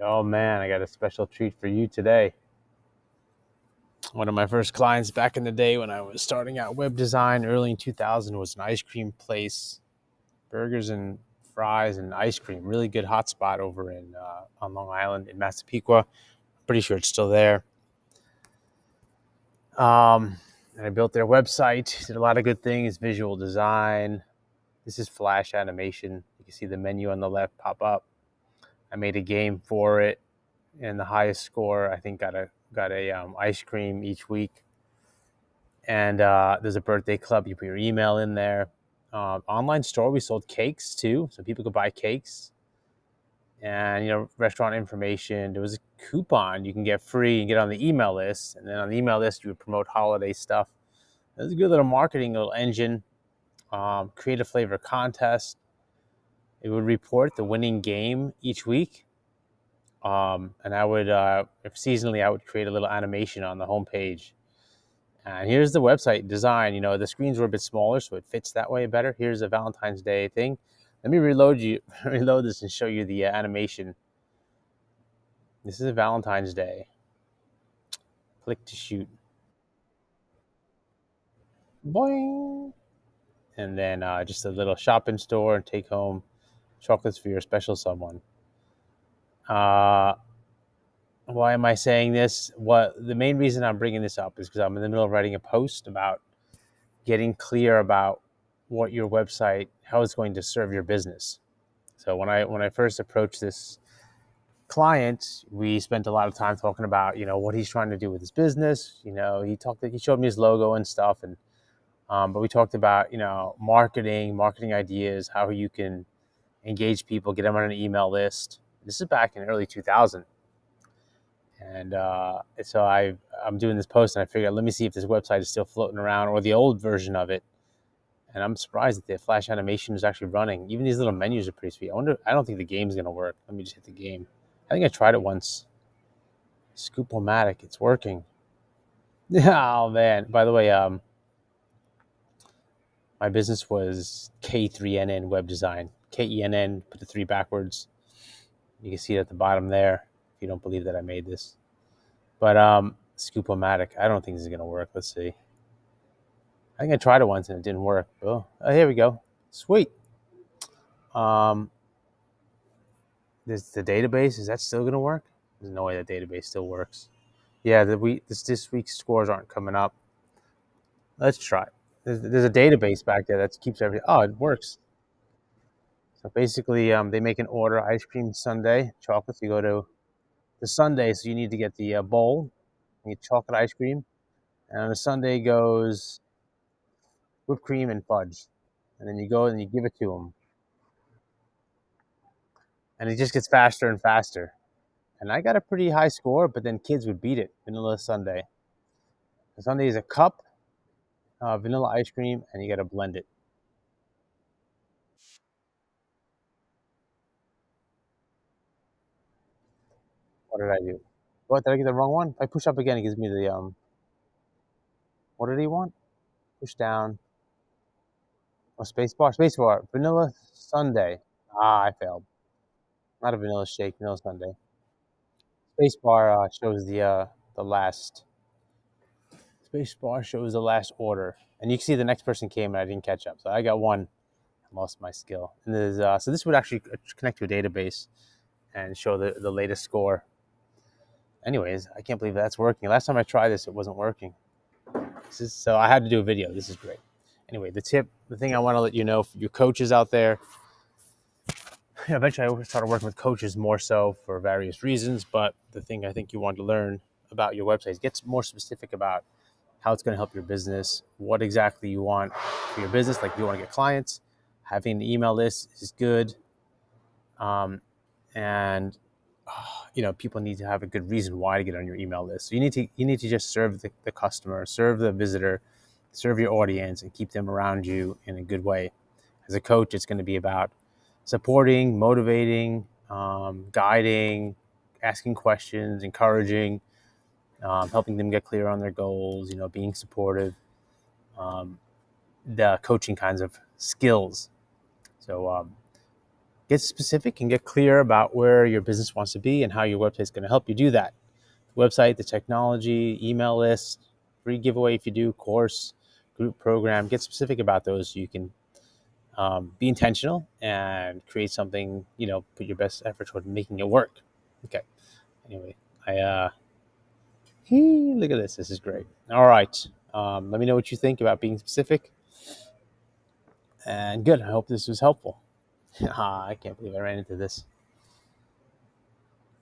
Oh man, I got a special treat for you today. One of my first clients back in the day when I was starting out web design early in 2000 was an ice cream place, burgers and fries and ice cream. Really good hot spot over in on Long Island in Massapequa. Pretty sure it's still there. And I built their website, did a lot of good things, visual design. This is Flash animation. You can see the menu on the left pop up. I made a game for it, and the highest score I think got a ice cream each week. And there's a birthday club. You put your email in there. Online store, we sold cakes too, so people could buy cakes and restaurant information. There was a coupon you can get free and get on the email list, and then on the email list you would promote holiday stuff. It was a good little marketing little engine. Create a flavor contest. It would report the winning game each week, and I would, if seasonally, I would create a little animation on the homepage. And here's the website design. The screens were a bit smaller, so it fits that way better. Here's a Valentine's Day thing. Let me reload this, and show you the animation. This is a Valentine's Day. Click to shoot. Boing. And then just a little shop in store and take home chocolates for your special someone. Uh, why am I saying this? What the main reason I'm bringing this up is because I'm in the middle of writing a post about getting clear about what your website, how it's going to serve your business. So when I first approached this client, we spent a lot of time talking about what he's trying to do with his business. He showed me his logo and stuff, and but we talked about marketing ideas, how you can engage people, get them on an email list. This is back in early 2000, and so I'm doing this post, and I figured let me see if this website is still floating around or the old version of it. And I'm surprised that the Flash animation is actually running. Even these little menus are pretty sweet. I don't think the game's gonna work. Let me just hit the game. I think I tried it once. Scoop-O-Matic, it's working. Oh man! By the way, my business was K3NN Web Design. KENN. Put the three backwards. You can see it at the bottom there. If you don't believe that I made this, but Scoop-O-Matic. I don't think this is gonna work. Let's see. I think I tried it once and it didn't work. Oh, here we go. Sweet. Um, the database, is that still gonna work? There's no way the database still works. Yeah, this week's scores aren't coming up. Let's try. There's a database back there that keeps everything. Oh, it works. So basically, they make an order: ice cream sundae, chocolates. You go to the sundae, so you need to get the bowl. You get chocolate ice cream, and on the sundae goes whipped cream and fudge. And then you go and you give it to them, and it just gets faster and faster. And I got a pretty high score, but then kids would beat it. Vanilla sundae. The sundae is a cup, vanilla ice cream, and you got to blend it. What did I do? What, did I get the wrong one? If I push up again, it gives me the What did he want? Push down. Oh, space bar. Space bar. Vanilla sundae. Ah, I failed. Not a vanilla shake. Vanilla sundae. Space bar shows the last. Space bar shows the last order, and you can see the next person came and I didn't catch up. So I got one. I lost my skill. And so this would actually connect to a database and show the latest score. Anyways, I can't believe that's working. Last time I tried this, it wasn't working. So I had to do a video. This is great. Anyway, the thing I want to let you know, for your coaches out there, eventually I started working with coaches more so for various reasons. But the thing I think you want to learn about your website is get more specific about how it's going to help your business, what exactly you want for your business. Like, you want to get clients, having an email list is good. And people need to have a good reason why to get on your email list. So you need to just serve the customer, serve the visitor, serve your audience, and keep them around you in a good way. As a coach, it's going to be about supporting, motivating, guiding, asking questions, encouraging, helping them get clear on their goals. Being supportive, the coaching kinds of skills. So Get specific and get clear about where your business wants to be and how your website is going to help you do that. The website, the technology, email list, free giveaway if you do, course, group program. Get specific about those so you can be intentional and create something, put your best effort toward making it work. Okay. Anyway, look at this. This is great. All right. Let me know what you think about being specific. And good. I hope this was helpful. I can't believe I ran into this.